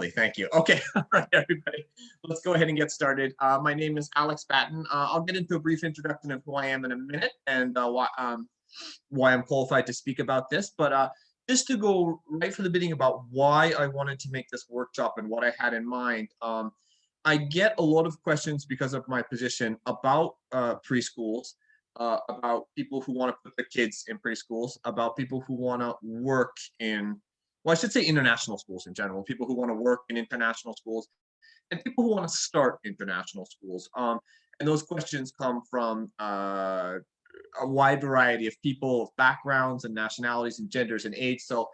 Lovely, thank you. Okay, all right, everybody, let's go ahead and get started. My name is Alex Batten. I'll get into a brief introduction of who I am in a minute and why I'm qualified to speak about this. But just to go right from the beginning about why I wanted to make this workshop and what I had in mind. I get a lot of questions because of my position about preschools, about people who want to put their kids in preschools, about people who want to work in, well, I should say international schools in general, people who want to work in international schools, and people who want to start international schools. And those questions come from a wide variety of people, backgrounds and nationalities and genders and age. So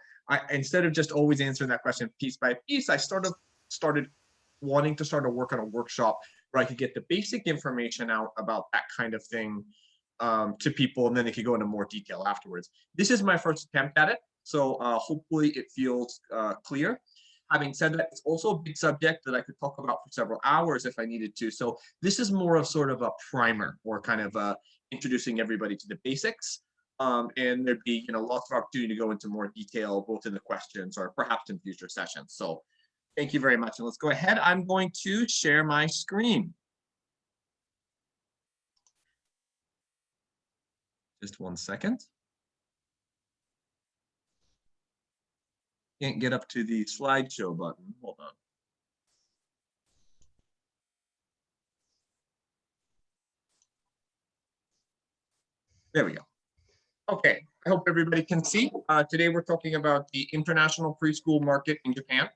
instead of just always answering that question piece by piece, I started wanting to start to work on a workshop where I could get the basic information out about that kind of thing to people, and then they could go into more detail afterwards. This is my first attempt at it, so hopefully it feels clear. Having said that, it's also a big subject that I could talk about for several hours if I needed to. So this is more of sort of a primer, or kind of introducing everybody to the basics. And there'd be lots of opportunity to go into more detail, both in the questions or perhaps in future sessions. So thank you very much. And let's go ahead. I'm going to share my screen. Just 1 second. Can't get up to the slideshow button. Hold on. There we go. Okay, I hope everybody can see. Today we're talking about the international preschool market in Japan.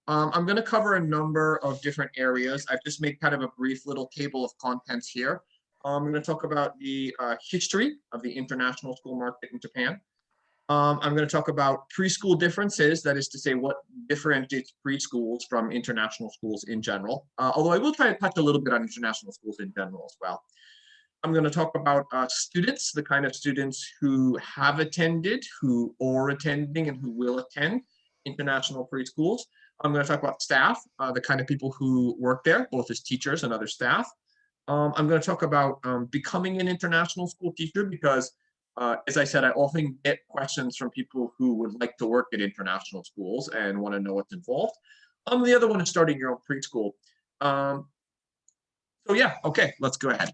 I'm going to cover a number of different areas. I've just made kind of a brief little table of contents here. I'm going to talk about the history of the international school market in Japan. I'm going to talk about preschool differences, that is to say what differentiates preschools from international schools in general, although I will try to touch a little bit on international schools in general as well. I'm going to talk about students, the kind of students who have attended, who are attending, and who will attend international preschools. I'm going to talk about staff, the kind of people who work there, both as teachers and other staff. I'm going to talk about becoming an international school teacher because, as I said, I often get questions from people who would like to work at international schools and want to know what's involved. The other one is starting your own preschool. So yeah, okay, let's go ahead.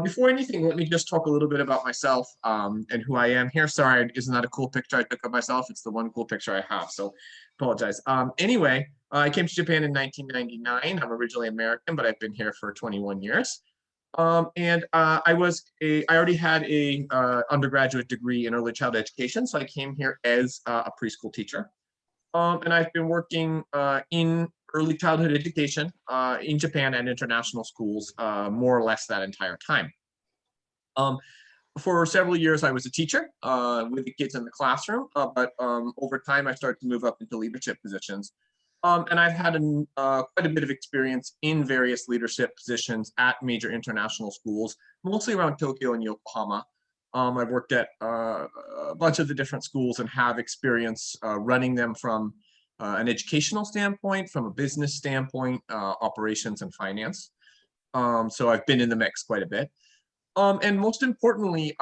Before anything, let me just talk a little bit about myself and who I am here. Sorry, isn't that a cool picture I took of myself? It's the one cool picture I have, so apologize. Anyway, I came to Japan in 1999. I'm originally American, but I've been here for 21 years. And I already had a undergraduate degree in early childhood education, so I came here as a preschool teacher. And I've been working in early childhood education in Japan and international schools more or less that entire time. For several years, I was a teacher with the kids in the classroom, but over time, I started to move up into leadership positions. And I've had quite a bit of experience in various leadership positions at major international schools, mostly around Tokyo and Yokohama. I've worked at a bunch of the different schools and have experience running them from an educational standpoint, from a business standpoint, operations and finance. So I've been in the mix quite a bit. And most importantly,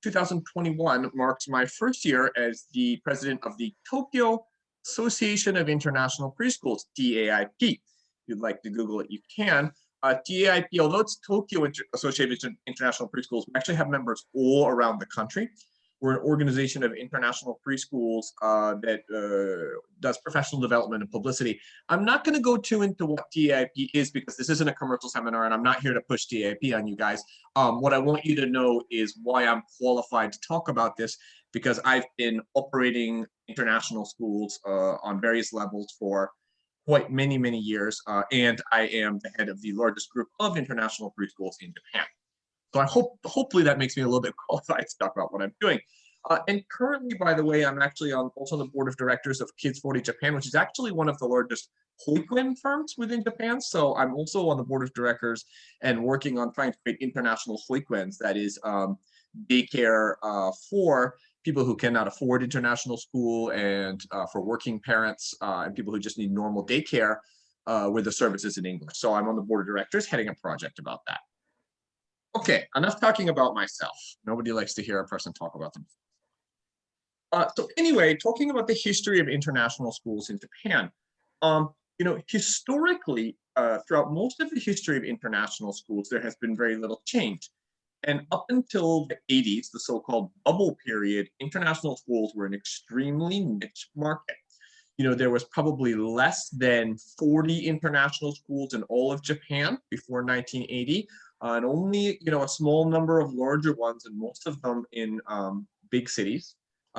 2021 marks my first year as the president of the Tokyo Association of International Preschools, TAIP. If you'd like to Google it, you can. TAIP, although it's Tokyo Association of International Preschools, we actually have members all around the country. We're an organization of international preschools that does professional development and publicity. I'm not going to go too into what TAIP is because this isn't a commercial seminar and I'm not here to push TAIP on you guys. What I want you to know is why I'm qualified to talk about this, because I've been operating international schools on various levels for quite many, many years. And I am the head of the largest group of international preschools in Japan. So hopefully that makes me a little bit qualified to talk about what I'm doing. And currently, by the way, I'm actually also on the board of directors of Kids 40 Japan, which is actually one of the largest hoikuen firms within Japan. So I'm also on the board of directors and working on trying to create international hoikuens, that is daycare for people who cannot afford international school and for working parents and people who just need normal daycare with the services in English. So I'm on the board of directors heading a project about that. Okay, enough talking about myself. Nobody likes to hear a person talk about themselves. So anyway, talking about the history of international schools in Japan. Historically, throughout most of the history of international schools, there has been very little change. And up until the 80s, the so-called bubble period, international schools were an extremely niche market. There was probably less than 40 international schools in all of Japan before 1980, and only, a small number of larger ones, and most of them in big cities.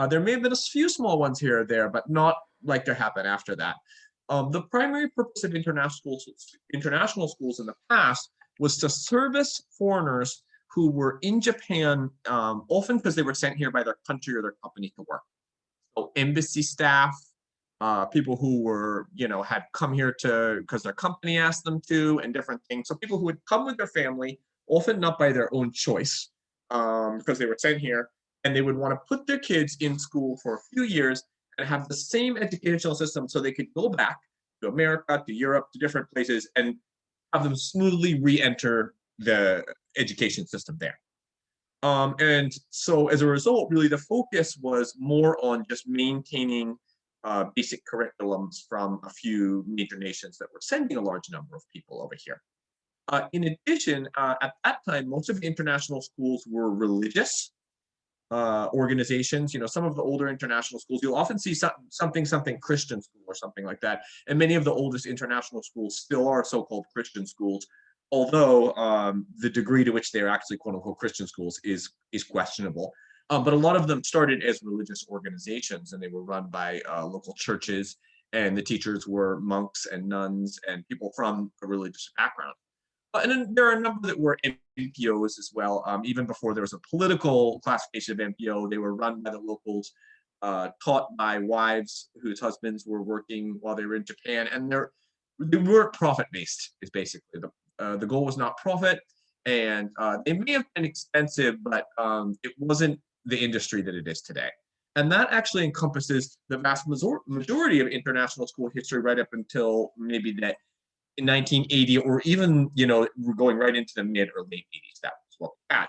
There may have been a few small ones here or there, but not like there happened after that. The primary purpose of international schools in the past was to service foreigners who were in Japan, often because they were sent here by their country or their company to work. So embassy staff, people who were, had come here because their company asked them to, and different things. So people who would come with their family, often not by their own choice, because they were sent here, and they would want to put their kids in school for a few years and have the same educational system so they could go back to America, to Europe, to different places, and have them smoothly re-enter the education system there. And so as a result, really the focus was more on just maintaining basic curriculums from a few major nations that were sending a large number of people over here. In addition, at that time, most of the international schools were religious organizations. Some of the older international schools, you'll often see something Christian school or something like that. And many of the oldest international schools still are so-called Christian schools, although the degree to which they're actually quote unquote Christian schools is questionable. But a lot of them started as religious organizations, and they were run by local churches, and the teachers were monks and nuns and people from a religious background. And then there are a number that were MPOs as well. Even before there was a political classification of MPO, they were run by the locals, taught by wives whose husbands were working while they were in Japan, and they weren't profit-based, is basically the goal was not profit, and they may have been expensive, but it wasn't the industry that it is today. And that actually encompasses the vast majority of international school history right up until maybe that in 1980, or even, we're going right into the mid or late 80s. That was what we had.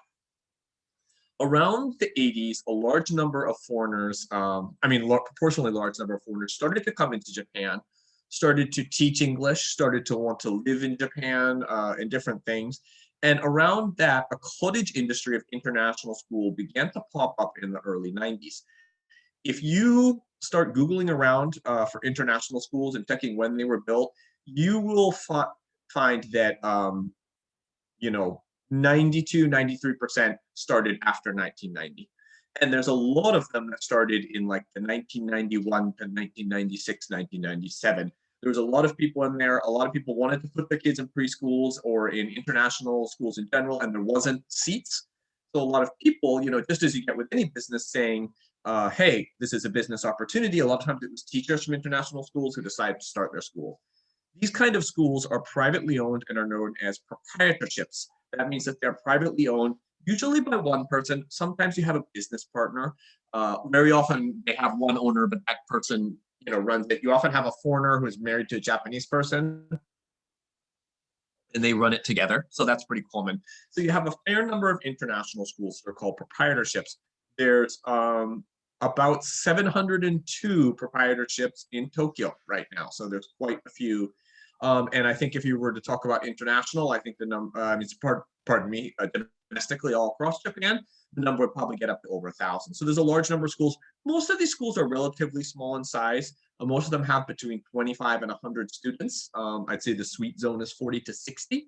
Around the 80s, a large number of foreigners, proportionally large number of foreigners started to come into Japan, started to teach English, started to want to live in Japan, and different things. And around that, a cottage industry of international school began to pop up in the early 90s. If you start Googling around for international schools and checking when they were built, you will find that, 92, 93% started after 1990. And there's a lot of them that started in like the 1991 to 1996, 1997. There was a lot of people in there. A lot of people wanted to put their kids in preschools or in international schools in general, and there wasn't seats. So a lot of people, just as you get with any business, saying, hey, this is a business opportunity. A lot of times it was teachers from international schools who decided to start their school. These kind of schools are privately owned and are known as proprietorships. That means that they're privately owned, usually by one person. Sometimes you have a business partner. Very often they have one owner, but that person runs it. You often have a foreigner who is married to a Japanese person, and they run it together. So that's pretty common. So you have a fair number of international schools that are called proprietorships. There's about 702 proprietorships in Tokyo right now. So there's quite a few. And I think if you were to talk about international, I think the number, domestically all across Japan, the number would probably get up to over 1,000. So there's a large number of schools. Most of these schools are relatively small in size. Most of them have between 25 and 100 students. I'd say the sweet zone is 40 to 60.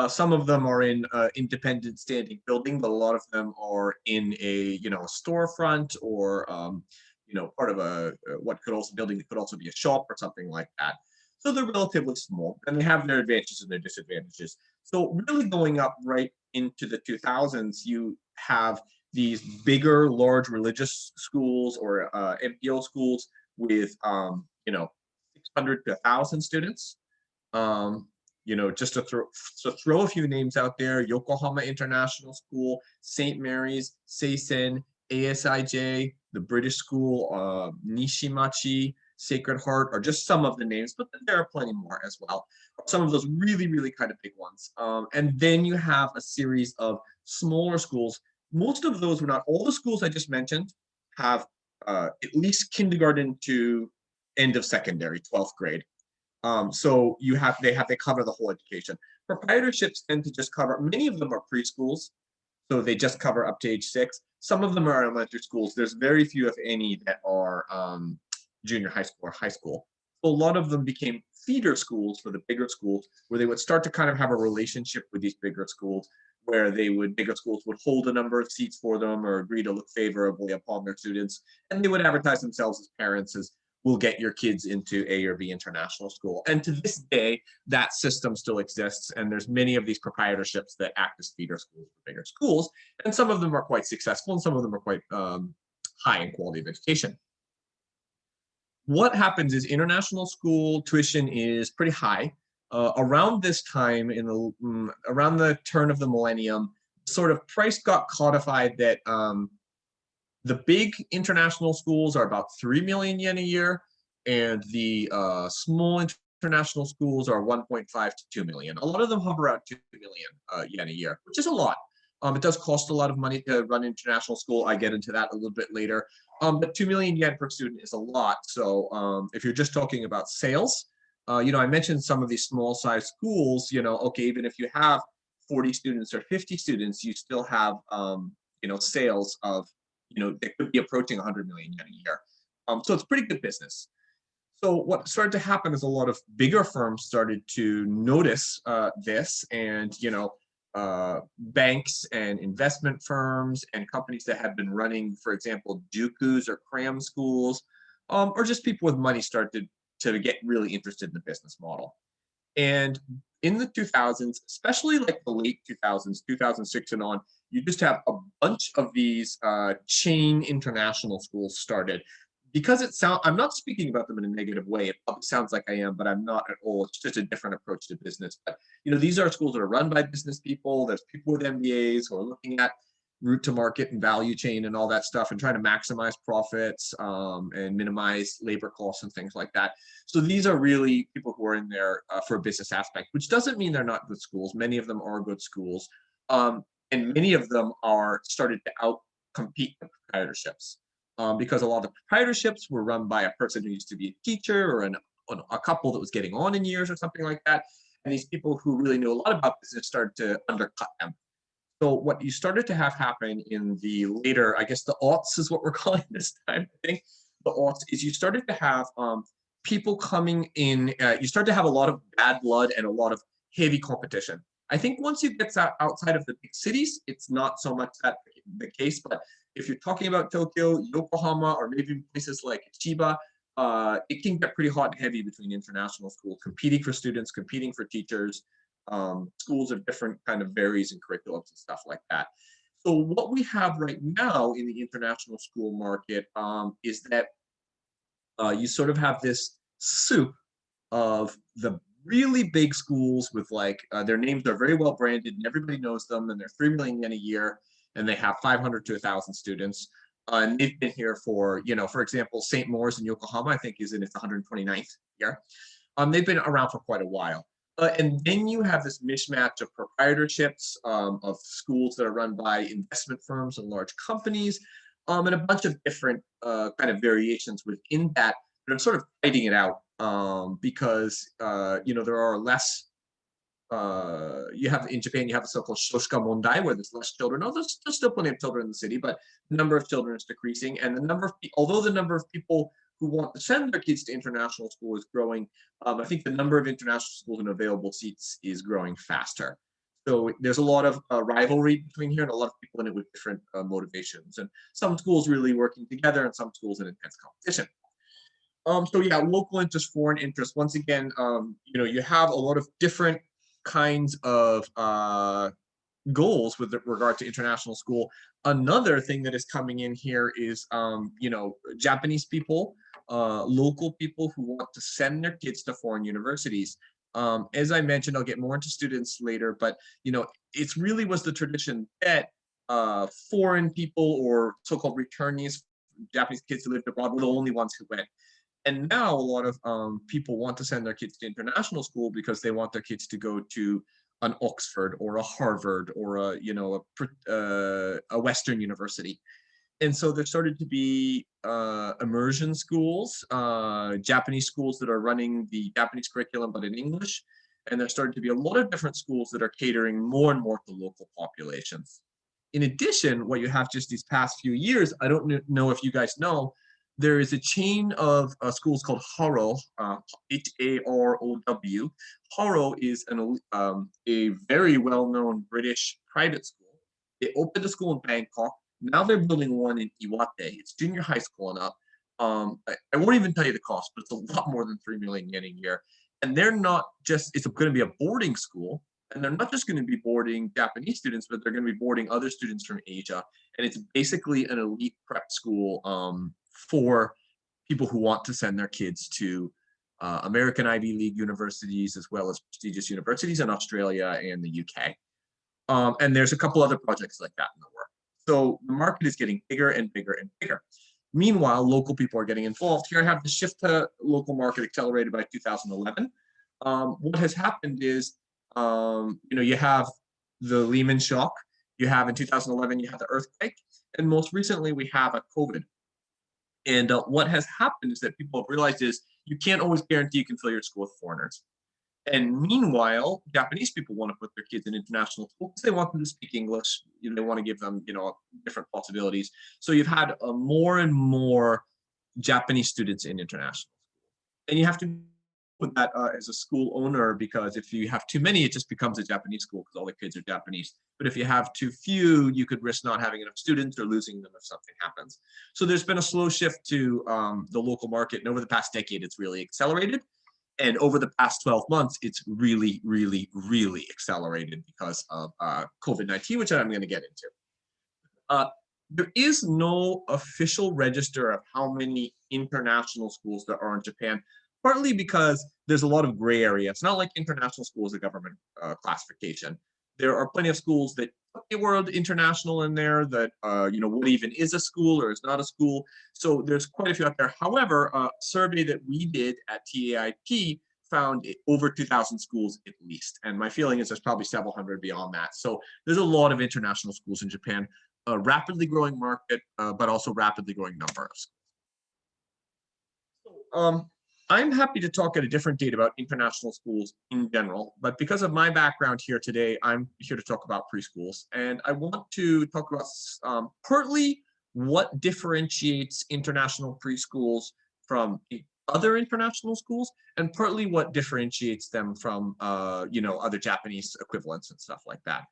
Some of them are in independent standing building, but a lot of them are in a storefront or part of a building that could also be a shop or something like that. So they're relatively small, and they have their advantages and their disadvantages. So really going up right into the 2000s, you have these bigger, large religious schools or MPO schools with 600 to 1,000 students. Just to throw a few names out there: Yokohama International School, St. Mary's, Seisen, ASIJ, the British School, Nishimachi, Sacred Heart are just some of the names, but there are plenty more as well. Some of those really, really kind of big ones. And then you have a series of smaller schools. Most of those were not all the schools I just mentioned have at least kindergarten to end of secondary, 12th grade. So they cover the whole education. Proprietorships tend to just cover, many of them are preschools, so they just cover up to age 6. Some of them are elementary schools. There's very few, if any, that are junior high school or high school. So a lot of them became feeder schools for the bigger schools, where they would start to kind of have a relationship with these bigger schools, where bigger schools would hold a number of seats for them or agree to look favorably upon their students. And they would advertise themselves as parents as, we'll get your kids into A or B international school. And to this day, that system still exists. And there's many of these proprietorships that act as feeder schools for bigger schools. And some of them are quite successful and some of them are quite high in quality of education. What happens is international school tuition is pretty high. Around this time, around the turn of the millennium, sort of price got codified that the big international schools are about 3 million yen a year, and the small international schools are 1.5 to 2 million. A lot of them hover around 2 million yen a year, which is a lot. It does cost a lot of money to run international school. I get into that a little bit later. But 2 million yen per student is a lot. So if you're just talking about sales, I mentioned some of these small size schools, okay, even if you have 40 students or 50 students, you still have, sales of, they could be approaching 100 million yen a year. So it's pretty good business. So what started to happen is a lot of bigger firms started to notice this, and banks and investment firms and companies that have been running, for example, jukus or cram schools, or just people with money started to get really interested in the business model. And in the 2000s, especially like the late 2000s, 2006 and on, you just have a bunch of these chain international schools started. Because I'm not speaking about them in a negative way. It probably sounds like I am, but I'm not at all. It's just a different approach to business. But these are schools that are run by business people. There's people with MBAs who are looking at route to market and value chain and all that stuff, and trying to maximize profits and minimize labor costs and things like that. So these are really people who are in there for a business aspect, which doesn't mean they're not good schools. Many of them are good schools, and many of them are started to out-compete the proprietorships. Because a lot of the proprietorships were run by a person who used to be a teacher or a couple that was getting on in years or something like that. And these people who really knew a lot about business started to undercut them. So what you started to have happen in the later, I guess the aughts is what we're calling this time, I think, the aughts, is you started to have people coming in, you start to have a lot of bad blood and a lot of heavy competition. I think once you get outside of the big cities, it's not so much that the case, but if you're talking about Tokyo, Yokohama, or maybe places like Chiba, it can get pretty hot and heavy between international schools, competing for students, competing for teachers. Schools of different kind of varies in curriculums and stuff like that. So what we have right now in the international school market is that you sort of have this soup of the really big schools with their names are very well branded and everybody knows them, and they're 3 million yen a year, and they have 500 to 1,000 students. And they've been here for, for example, St. Moore's in Yokohama, I think is in its 129th year. They've been around for quite a while. And then you have this mismatch of proprietorships of schools that are run by investment firms and large companies, and a bunch of different kind of variations within that. But I'm sort of fighting it out because, there are less, you have in Japan, you have the so-called Shoshika Mondai, where there's less children. No, there's still plenty of children in the city, but the number of children is decreasing. And although the number of people who want to send their kids to international school is growing, I think the number of international schools and available seats is growing faster. So there's a lot of rivalry between here and a lot of people in it with different motivations. And some schools really working together and some schools in intense competition. So yeah, local interest, foreign interest. Once again, you have a lot of different kinds of goals with regard to international school. Another thing that is coming in here is, Japanese people, local people who want to send their kids to foreign universities. As I mentioned, I'll get more into students later, but it's really was the tradition that foreign people or so-called returnees, Japanese kids who lived abroad, were the only ones who went. And now a lot of people want to send their kids to international school because they want their kids to go to an Oxford or a Harvard or a Western university. And so there started to be immersion schools, Japanese schools that are running the Japanese curriculum, but in English. And there started to be a lot of different schools that are catering more and more to local populations. In addition, what you have just these past few years, I don't know if you guys know, there is a chain of schools called Haro, Harow. Haro is a very well-known British private school. They opened a school in Bangkok. Now they're building one in Iwate. It's junior high school and up. I won't even tell you the cost, but it's a lot more than 3 million yen a year. And they're not just, it's going to be a boarding school. And they're not just going to be boarding Japanese students, but they're going to be boarding other students from Asia. And it's basically an elite prep school for people who want to send their kids to American Ivy League universities, as well as prestigious universities in Australia and the UK. And there's a couple other projects like that in the works. So the market is getting bigger and bigger and bigger. Meanwhile, local people are getting involved. Here I have the shift to local market accelerated by 2011. What has happened is, you have the Lehman shock. You have in 2011, you have the earthquake. And most recently, we have a COVID. And what has happened is that people have realized is you can't always guarantee you can fill your school with foreigners. And meanwhile, Japanese people want to put their kids in international school because they want them to speak English. They want to give them, different possibilities. So you've had more and more Japanese students in international school. And you have to put that as a school owner, because if you have too many, it just becomes a Japanese school because all the kids are Japanese. But if you have too few, you could risk not having enough students or losing them if something happens. So there's been a slow shift to the local market. And over the past decade, it's really accelerated. And over the past 12 months, it's really, really, really accelerated because of COVID-19, which I'm going to get into. There is no official register of how many international schools there are in Japan, partly because there's a lot of gray area. It's not like international school is a government classification. There are plenty of schools that put the word international in there that, what even is a school or is not a school. So there's quite a few out there. However, a survey that we did at TAIP found over 2,000 schools at least. And my feeling is there's probably several hundred beyond that. So there's a lot of international schools in Japan, a rapidly growing market, but also rapidly growing number of schools. I'm happy to talk at a different date about international schools in general, but because of my background here today, I'm here to talk about preschools. And I want to talk about partly what differentiates international preschools from other international schools, and partly what differentiates them from, other Japanese equivalents and stuff like that.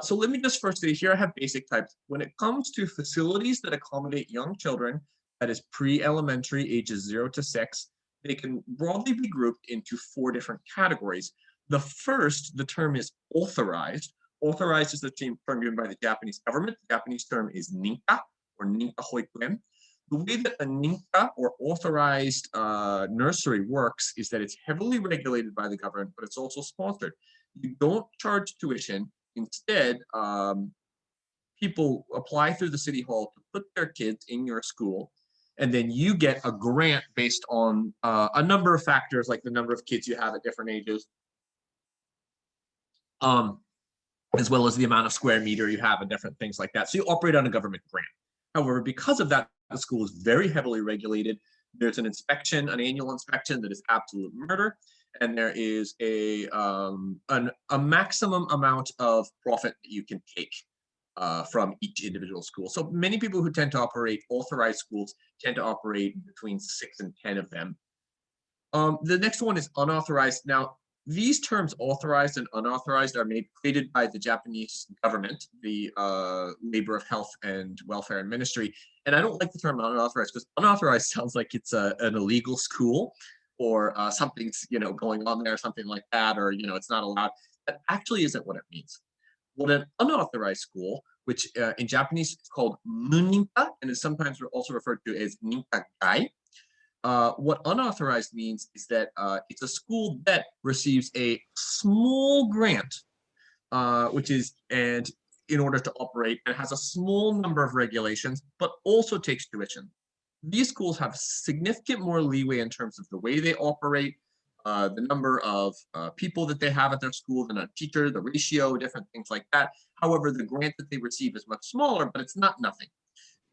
So let me just first say, here I have basic types. When it comes to facilities that accommodate young children, that is pre-elementary, ages 0 to 6, they can broadly be grouped into 4 different categories. The first, the term is authorized. Authorized is the term given by the Japanese government. The Japanese term is ninka, or ninka hoikuen. The way that a ninka, or authorized nursery works, is that it's heavily regulated by the government, but it's also sponsored. You don't charge tuition. Instead, people apply through the city hall to put their kids in your school, and then you get a grant based on a number of factors, like the number of kids you have at different ages, as well as the amount of square meter you have and different things like that. So you operate on a government grant. However, because of that, the school is very heavily regulated. There's an inspection, an annual inspection that is absolute murder. And there is a maximum amount of profit that you can take from each individual school. So many people who tend to operate authorized schools tend to operate between 6 and 10 of them. The next one is unauthorized. Now, these terms authorized and unauthorized are created by the Japanese government, the Labor of Health and Welfare and Ministry. And I don't like the term unauthorized because unauthorized sounds like it's an illegal school, or something's going on there, something like that, or it's not allowed. That actually isn't what it means. What an unauthorized school, which in Japanese is called muninka, and is sometimes also referred to as ninkagai. What unauthorized means is that it's a school that receives a small grant, and in order to operate, and has a small number of regulations, but also takes tuition. These schools have significant more leeway in terms of the way they operate, the number of people that they have at their school, than a teacher, the ratio, different things like that. However, the grant that they receive is much smaller, but it's not nothing.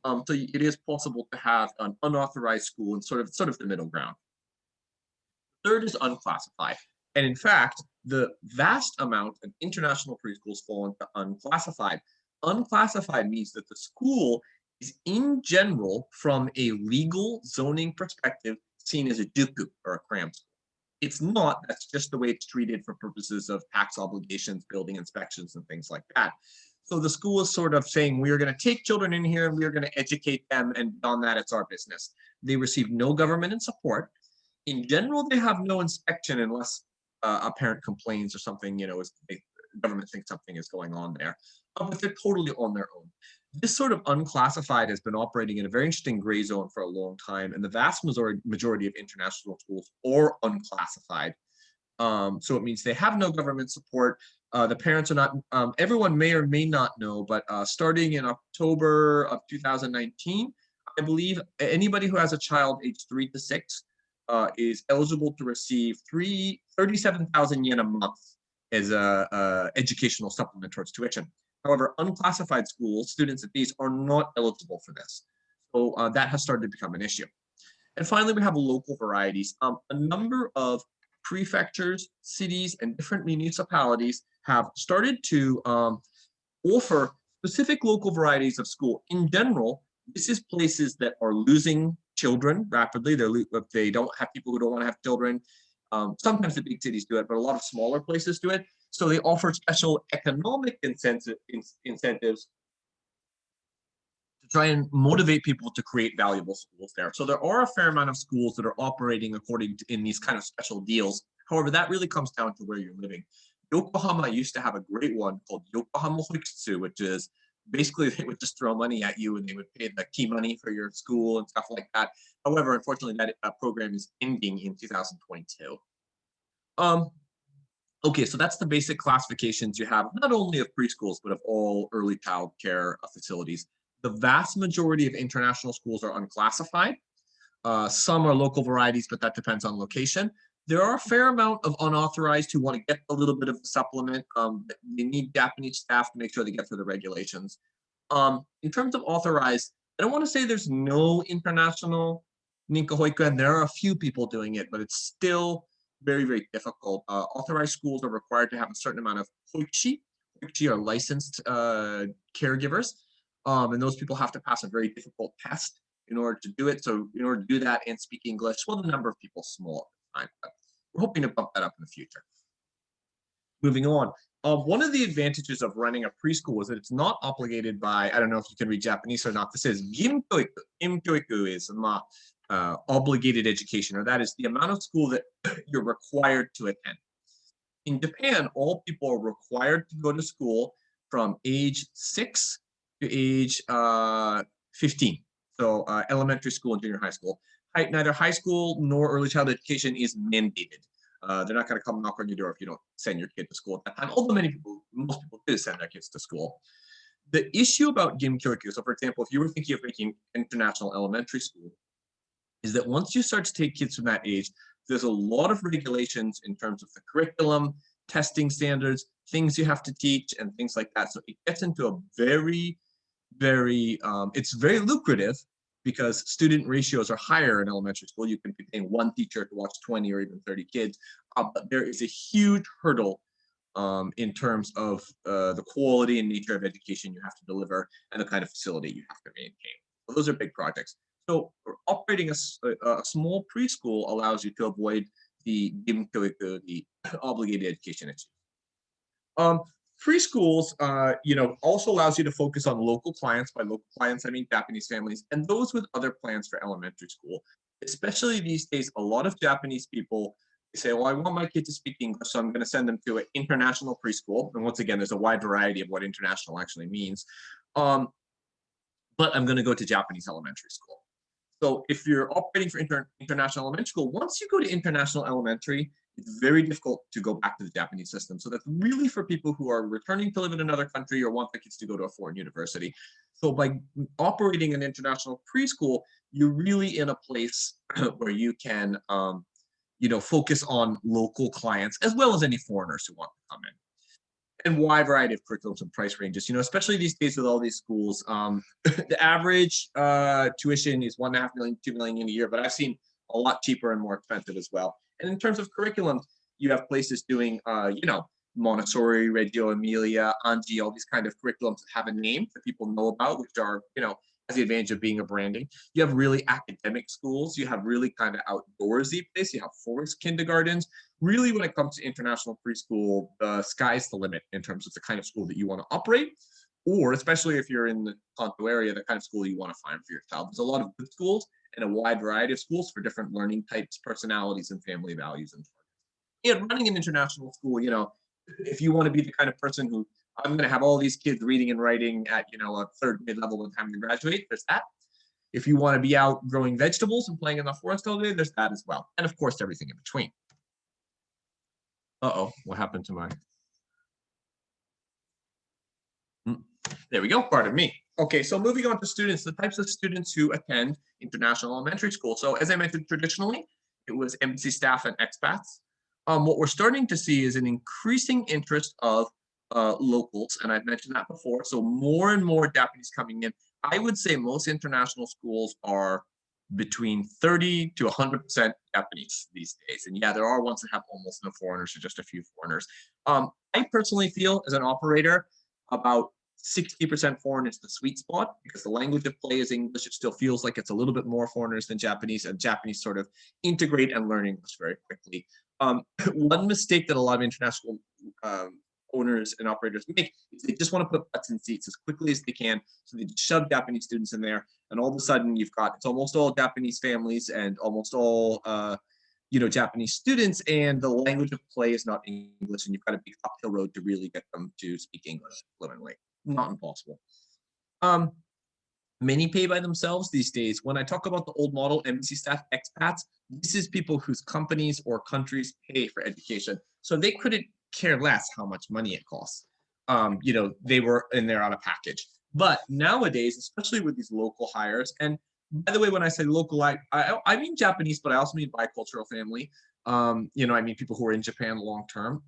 So it is possible to have an unauthorized school and sort of the middle ground. Third is unclassified. And in fact, the vast amount of international preschools fall into unclassified. Unclassified means that the school is, in general, from a legal zoning perspective, seen as a juku or a cram school. It's not, that's just the way it's treated for purposes of tax obligations, building inspections, and things like that. So the school is sort of saying, we are going to take children in here and we are going to educate them, and beyond that, it's our business. They receive no government support. In general, they have no inspection unless a parent complains or something, the government thinks something is going on there. But they're totally on their own. This sort of unclassified has been operating in a very interesting gray zone for a long time, and the vast majority of international schools are unclassified. So it means they have no government support. The parents are not, everyone may or may not know, but starting in October of 2019, I believe anybody who has a child aged 3 to 6 is eligible to receive 37,000 yen a month as a educational supplement towards tuition. However, unclassified schools, students at these, are not eligible for this. So that has started to become an issue. And finally, we have local varieties. A number of prefectures, cities, and different municipalities have started to offer specific local varieties of school. In general, this is places that are losing children rapidly. If they don't have people who don't want to have children. Sometimes the big cities do it, but a lot of smaller places do it. So they offer special economic incentives to try and motivate people to create valuable schools there. So there are a fair amount of schools that are operating in these kind of special deals. However, that really comes down to where you're living. Yokohama used to have a great one called Yokohama Hoikutsu, which is basically they would just throw money at you and they would pay the key money for your school and stuff like that. However, unfortunately, that program is ending in 2022. Okay, so that's the basic classifications you have, not only of preschools, but of all early child care facilities. The vast majority of international schools are unclassified. Some are local varieties, but that depends on location. There are a fair amount of unauthorized who want to get a little bit of a supplement. They need Japanese staff to make sure they get through the regulations. In terms of authorized, I don't want to say there's no international Ninka Hoikuan. There are a few people doing it, but it's still very, very difficult. Authorized schools are required to have a certain amount of hoichi. Hoichi are licensed caregivers, and those people have to pass a very difficult test in order to do it. So in order to do that and speak English, well, the number of people is small at the time, but we're hoping to bump that up in the future. Moving on. One of the advantages of running a preschool is that it's not obligated by, I don't know if you can read Japanese or not, this is gimkyoiku. Gimkyoiku is obligated education, or that is the amount of school that you're required to attend. In Japan, all people are required to go to school from age 6 to age 15. So elementary school and junior high school. Neither high school nor early childhood education is mandated. They're not going to come knock on your door if you don't send your kid to school at that time, although most people do send their kids to school. The issue about gimkyoiku, so for example, if you were thinking of making international elementary school, is that once you start to take kids from that age, there's a lot of regulations in terms of the curriculum, testing standards, things you have to teach, and things like that. So it gets into a very, it's very lucrative because student ratios are higher in elementary school. You can be paying one teacher to watch 20 or even 30 kids. But there is a huge hurdle in terms of the quality and nature of education you have to deliver and the kind of facility you have to maintain. So those are big projects. So operating a small preschool allows you to avoid the gimkyoiku, the obligated education issue. Preschools, also allows you to focus on local clients. By local clients, I mean Japanese families and those with other plans for elementary school. Especially these days, a lot of Japanese people say, well, I want my kid to speak English, so I'm going to send them to an international preschool. And once again, there's a wide variety of what international actually means. But I'm going to go to Japanese elementary school. So if you're operating for international elementary school, once you go to international elementary, it's very difficult to go back to the Japanese system. So that's really for people who are returning to live in another country or want their kids to go to a foreign university. So by operating an international preschool, you're really in a place where you can, focus on local clients as well as any foreigners who want to come in. and wide variety of curriculums and price ranges. Especially these days with all these schools, the average tuition is 1.5 million, 2 million in a year, but I've seen a lot cheaper and more expensive as well. And in terms of curriculum, you have places doing, Montessori, Reggio Emilia, Angie, all these kind of curriculums that have a name that people know about, which are, has the advantage of being a branding. You have really academic schools. You have really kind of outdoorsy places. You have forest kindergartens. Really, when it comes to international preschool, the sky's the limit in terms of the kind of school that you want to operate, or especially if you're in the Tonto area, the kind of school you want to find for your child. There's a lot of good schools and a wide variety of schools for different learning types, personalities, and family values and targets. And running an international school, if you want to be the kind of person who, I'm going to have all these kids reading and writing at, a third grade level by the time they graduate, there's that. If you want to be out growing vegetables and playing in the forest all day, there's that as well. And of course, everything in between. Uh-oh, what happened to my... There we go, pardon me. Okay, so moving on to students, the types of students who attend international elementary school. So as I mentioned, traditionally, it was embassy staff and expats. What we're starting to see is an increasing interest of locals, and I've mentioned that before. So more and more Japanese coming in. I would say most international schools are between 30 to 100% Japanese these days. And yeah, there are ones that have almost no foreigners or just a few foreigners. I personally feel as an operator, about 60% foreign is the sweet spot because the language of play is English. It still feels like it's a little bit more foreigners than Japanese, and Japanese sort of integrate and learn English very quickly. One mistake that a lot of international owners and operators make is they just want to put butts in seats as quickly as they can. So they shove Japanese students in there, and all of a sudden it's almost all Japanese families and almost all Japanese students, and the language of play is not English, and you've got a big uphill road to really get them to speak English fluently. Not impossible. Many pay by themselves these days. When I talk about the old model, embassy staff, expats, this is people whose companies or countries pay for education. So they couldn't care less how much money it costs. They were in there on a package. But nowadays, especially with these local hires, and by the way, when I say local, I mean Japanese, but I also mean bicultural family. I mean people who are in Japan long term.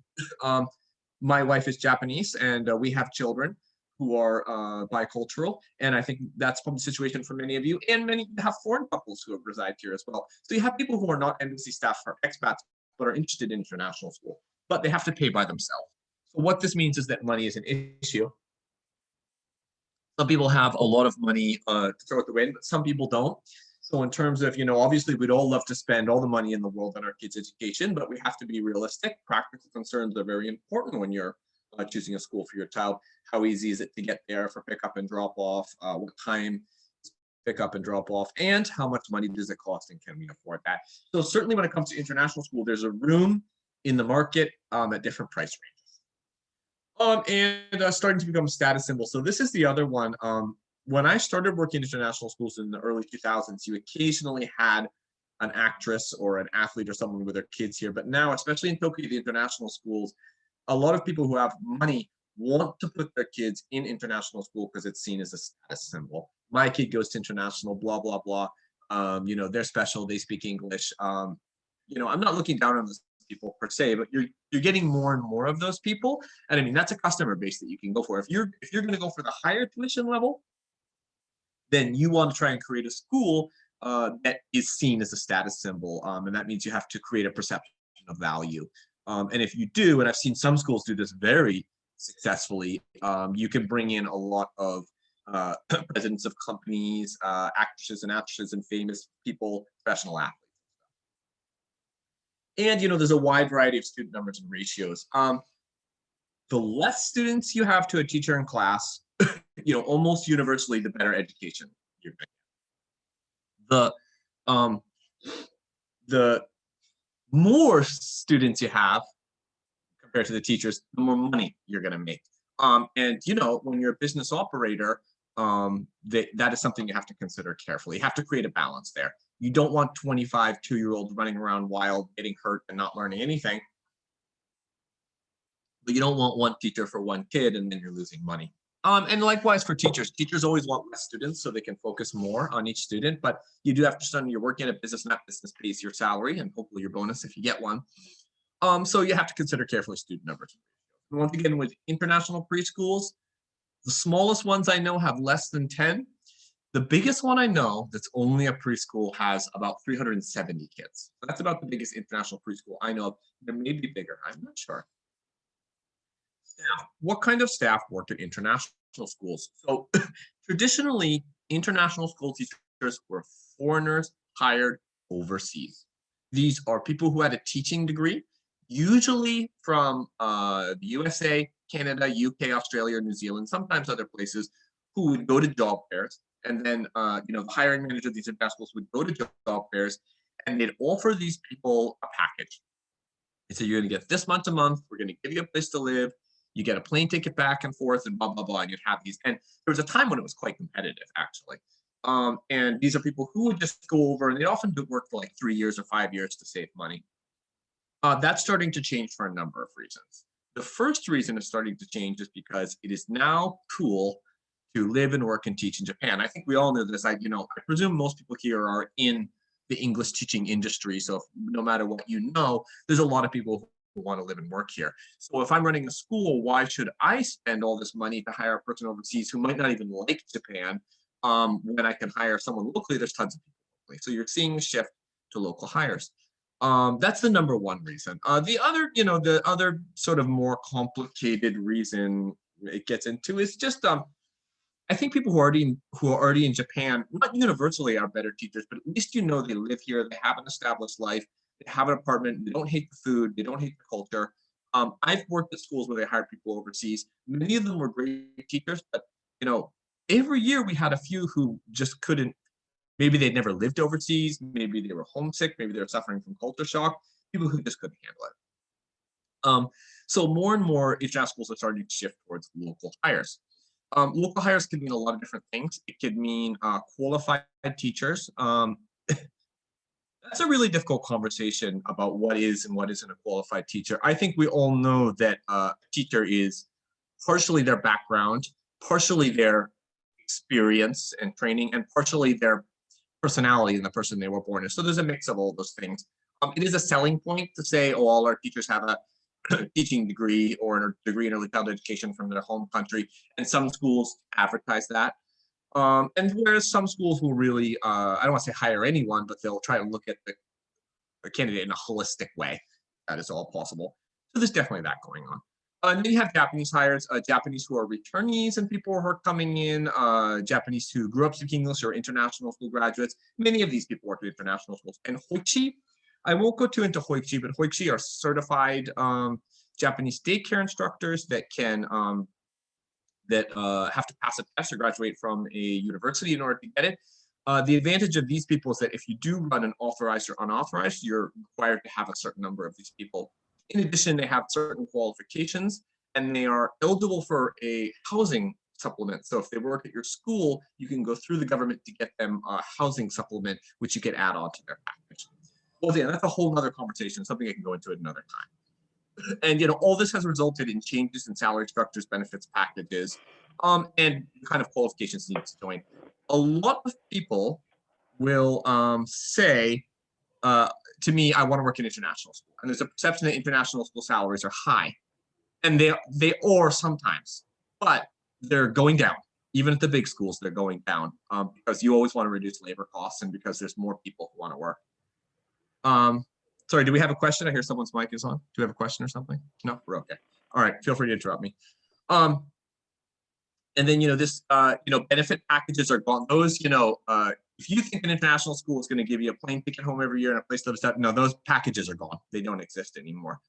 My wife is Japanese, and we have children who are bicultural, and I think that's probably the situation for many of you, and many have foreign couples who have reside here as well. So you have people who are not embassy staff or expats, but are interested in international school, but they have to pay by themselves. So what this means is that money is an issue. Some people have a lot of money to throw at the wind, but some people don't. So in terms of, obviously we'd all love to spend all the money in the world on our kids' education, but we have to be realistic. Practical concerns are very important when you're choosing a school for your child. How easy is it to get there for pickup and drop off? What time pick up and drop off? And how much money does it cost, and can we afford that? So certainly when it comes to international school, there's a room in the market at different price ranges. And starting to become a status symbol. So this is the other one. When I started working in international schools in the early 2000s, you occasionally had an actress or an athlete or someone with their kids here. But now, especially in Tokyo, the international schools, a lot of people who have money want to put their kids in international school because it's seen as a status symbol. My kid goes to international, blah, blah, blah. They're special, they speak English. I'm not looking down on those people per se, but you're getting more and more of those people. And I mean, that's a customer base that you can go for. If you're going to go for the higher tuition level, then you want to try and create a school that is seen as a status symbol. And that means you have to create a perception of value. And if you do, and I've seen some schools do this very successfully, you can bring in a lot of presidents of companies, actresses and famous people, professional athletes. And, there's a wide variety of student numbers and ratios. The less students you have to a teacher in class, almost universally, the better education you're going to get. The more students you have compared to the teachers, the more money you're going to make. And when you're a business operator, that is something you have to consider carefully. You have to create a balance there. You don't want 25 two-year-olds running around wild, getting hurt and not learning anything. But you don't want one teacher for one kid and then you're losing money. And likewise for teachers. Teachers always want less students so they can focus more on each student. But you do have to understand you're working in a business, not business pays your salary and hopefully your bonus if you get one. So you have to consider carefully student numbers. Once again, with international preschools, the smallest ones I know have less than 10. The biggest one I know that's only a preschool has about 370 kids. That's about the biggest international preschool I know of. There may be bigger, I'm not sure. Staff. What kind of staff work at international schools? So traditionally, international school teachers were foreigners hired overseas. These are people who had a teaching degree, usually from the USA, Canada, UK, Australia, New Zealand, sometimes other places, who would go to job fairs. And then, the hiring manager of these international schools would go to job fairs and they'd offer these people a package. They said, you're going to get this much a month. We're going to give you a place to live. You get a plane ticket back and forth and blah, blah, blah. And you'd have these. And there was a time when it was quite competitive, actually. And these are people who would just go over and they'd often do work for like 3 years or 5 years to save money. That's starting to change for a number of reasons. The first reason it's starting to change is because it is now cool to live and work and teach in Japan. I think we all know this. I presume most people here are in the English teaching industry. So no matter what you know, there's a lot of people who want to live and work here. So if I'm running a school, why should I spend all this money to hire a person overseas who might not even like Japan when I can hire someone locally? There's tons of people locally. So you're seeing a shift to local hires. That's the number one reason. The other sort of more complicated reason it gets into is just I think people who are already in Japan, not universally are better teachers, but at least they live here, they have an established life, they have an apartment, they don't hate the food, they don't hate the culture. I've worked at schools where they hired people overseas. Many of them were great teachers, but every year we had a few who just couldn't. Maybe they'd never lived overseas, maybe they were homesick, maybe they were suffering from culture shock. People who just couldn't handle it. So more and more international schools are starting to shift towards local hires. Local hires can mean a lot of different things. It could mean qualified teachers. That's a really difficult conversation about what is and what isn't a qualified teacher. I think we all know that a teacher is partially their background, partially their experience and training, and partially their personality and the person they were born as. So there's a mix of all those things. It is a selling point to say, oh, all our teachers have a teaching degree or a degree in early childhood education from their home country, and some schools advertise that. And whereas some schools will really, I don't want to say hire anyone, but they'll try to look at the candidate in a holistic way. That is all possible. So there's definitely that going on. And then you have Japanese hires, Japanese who are returnees and people who are coming in, Japanese who grew up speaking English or international school graduates. Many of these people work at international schools. And hoichi, I won't go too into hoichi, but hoichi are certified Japanese daycare instructors that can have to pass a test or graduate from a university in order to get it. The advantage of these people is that if you do run an authorized or unauthorized, you're required to have a certain number of these people. In addition, they have certain qualifications and they are eligible for a housing supplement. So if they work at your school, you can go through the government to get them a housing supplement, which you can add on to their package. Well, yeah, that's a whole other conversation, something I can go into at another time. And all this has resulted in changes in salary structures, benefits packages, and kind of qualifications needed to join. A lot of people will say to me, I want to work in international school, and there's a perception that international school salaries are high, and they are sometimes, but they're going down. Even at the big schools, they're going down because you always want to reduce labor costs, and because there's more people who want to work. Sorry, do we have a question? I hear someone's mic is on. Do we have a question or something? No, we're okay. All right, feel free to interrupt me. And then, this, benefit packages are gone. Those, if you think an international school is going to give you a plane ticket home every year and a place to live, no, those packages are gone. They don't exist anymore.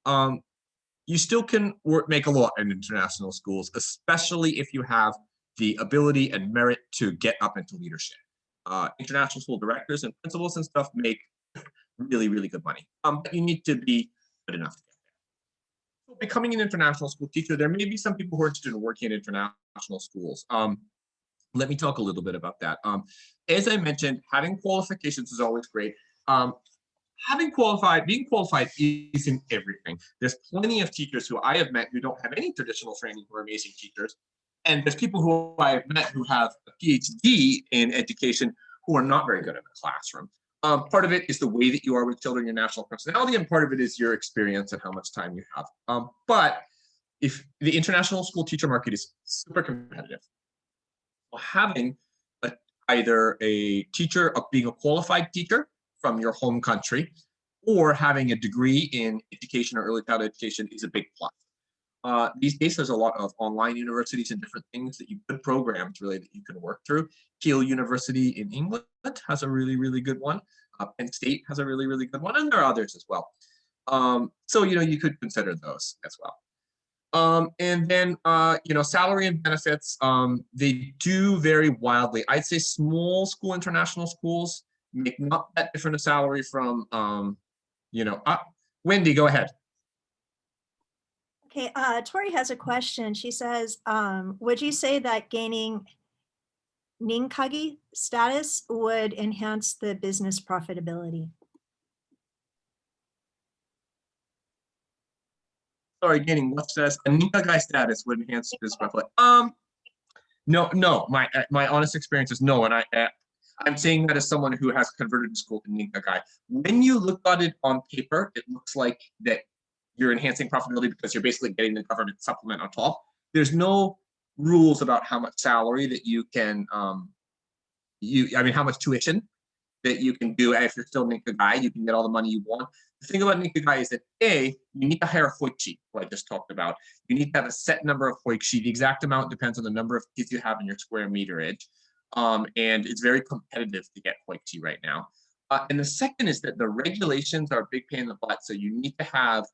You still can make a lot in international schools, especially if you have the ability and merit to get up into leadership. International school directors and principals and stuff make really, really good money. But you need to be good enough to get there. So becoming an international school teacher, there may be some people who are interested in working in international schools. Let me talk a little bit about that. As I mentioned, having qualifications is always great. Being qualified isn't everything. There's plenty of teachers who I have met who don't have any traditional training who are amazing teachers. And there's people who I have met who have a PhD in education who are not very good in the classroom. Part of it is the way that you are with children, your national personality, and part of it is your experience and how much time you have. But if the international school teacher market is super competitive, well, having either a teacher being a qualified teacher from your home country or having a degree in education or early childhood education is a big plus. These days, there's a lot of online universities and different things that you good programs really that you can work through. Keele University in England has a really, really good one. Penn State has a really, really good one, and there are others as well. So, you could consider those as well. And then, salary and benefits, they do vary wildly. I'd say small school international schools make not that different a salary from, Wendy, go ahead. Okay, Tori has a question. She says, would you say that gaining Ninkagi status would enhance the business profitability? Sorry, gaining what status? A Ninkagi status would enhance business profitability. No. My honest experience is no, and I'm saying that as someone who has converted to school to Ninkagi. When you look at it on paper, it looks like that you're enhancing profitability because you're basically getting the government supplement on top. There's no rules about how much salary that you can, how much tuition that you can do. And if you're still Ninkagi, you can get all the money you want. The thing about Ninkagi is that you need to hire a hoichi, what I just talked about. You need to have a set number of hoichi. The exact amount depends on the number of kids you have in your square meterage. And it's very competitive to get hoichi right now. And the second is that the regulations are a big pain in the butt. So you need to have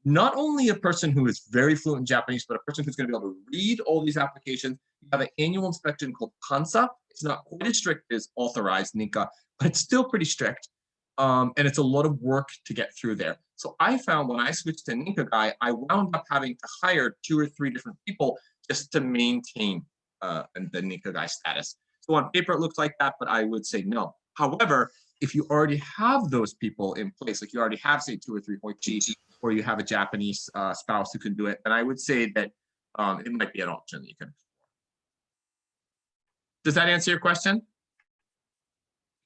not only a person who is very fluent in Japanese, but a person who's going to be able to read all these applications. You have an annual inspection called Kansa. It's not quite as strict as authorized Ninka, but it's still pretty strict. And it's a lot of work to get through there. So I found when I switched to Ninkagi, I wound up having to hire 2 or 3 different people just to maintain the Ninkagi status. So on paper, it looks like that, but I would say no. However, if you already have those people in place, like you already have, say, 2 or 3 hoichi, or you have a Japanese spouse who can do it, then I would say that it might be an option that you can explore. Does that answer your question? You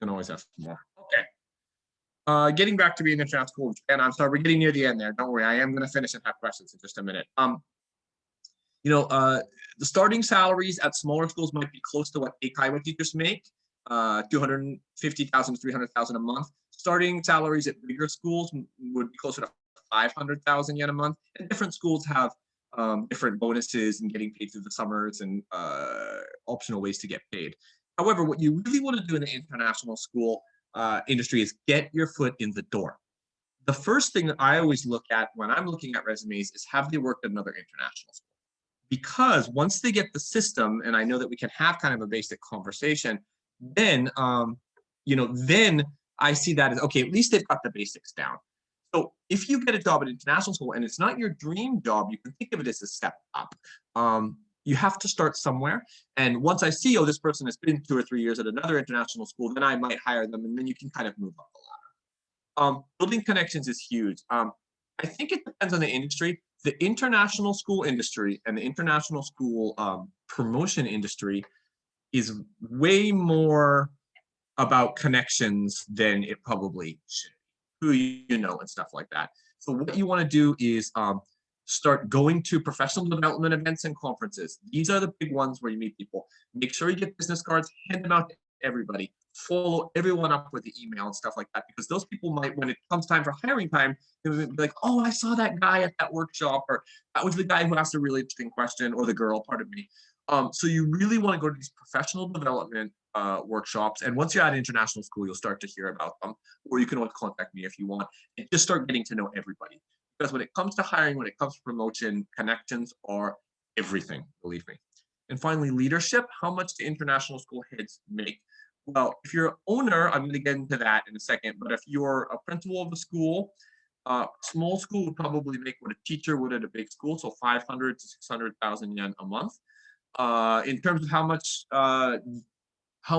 can always ask more. Okay. Getting back to being international school, and I'm sorry, we're getting near the end there. Don't worry, I am going to finish and have questions in just a minute. The starting salaries at smaller schools might be close to what Eikaiwa teachers make, 250,000 to 300,000 a month. Starting salaries at bigger schools would be closer to 500,000 yen a month. And different schools have different bonuses and getting paid through the summers and optional ways to get paid. However, what you really want to do in the international school industry is get your foot in the door. The first thing that I always look at when I'm looking at resumes is, have they worked at another international school? Because once they get the system, and I know that we can have kind of a basic conversation, then then I see that as, okay, at least they've got the basics down. So if you get a job at international school and it's not your dream job, you can think of it as a step up. You have to start somewhere. And once I see, oh, this person has been 2 or 3 years at another international school, then I might hire them, and then you can kind of move up the ladder. Building connections is huge. I think it depends on the industry. The international school industry and the international school promotion industry is way more about connections than it probably should be, who you know and stuff like that. So what you want to do is start going to professional development events and conferences. These are the big ones where you meet people. Make sure you get business cards, hand them out to everybody. Follow everyone up with the email and stuff like that, because those people might, when it comes time for hiring time, they'll be like, oh, I saw that guy at that workshop, or that was the guy who asked a really interesting question, or the girl, pardon me. So you really want to go to these professional development workshops. And once you're at international school, you'll start to hear about them, or you can always contact me if you want, and just start getting to know everybody. Because when it comes to hiring, when it comes to promotion, connections are everything, believe me. And finally, leadership. How much do international school heads make? Well, if you're an owner, I'm going to get into that in a second, but if you're a principal of a school, small school would probably make what a teacher would at a big school, so 500 to 600,000 yen a month. In terms of how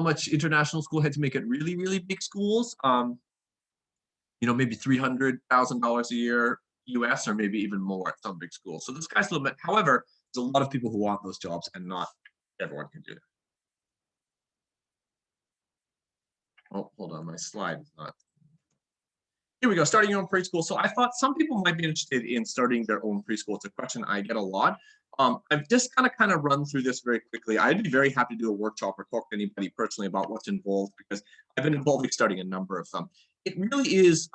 much international school heads make at really, really big schools, maybe $300,000 a year US, or maybe even more at some big schools. So the sky's the limit. However, there's a lot of people who want those jobs, and not everyone can do that. Oh, hold on, my slide is not. Here we go, starting your own preschool. So I thought some people might be interested in starting their own preschool. It's a question I get a lot. I've just kind of run through this very quickly. I'd be very happy to do a workshop or talk to anybody personally about what's involved, because I've been involved in starting a number of them. It really is,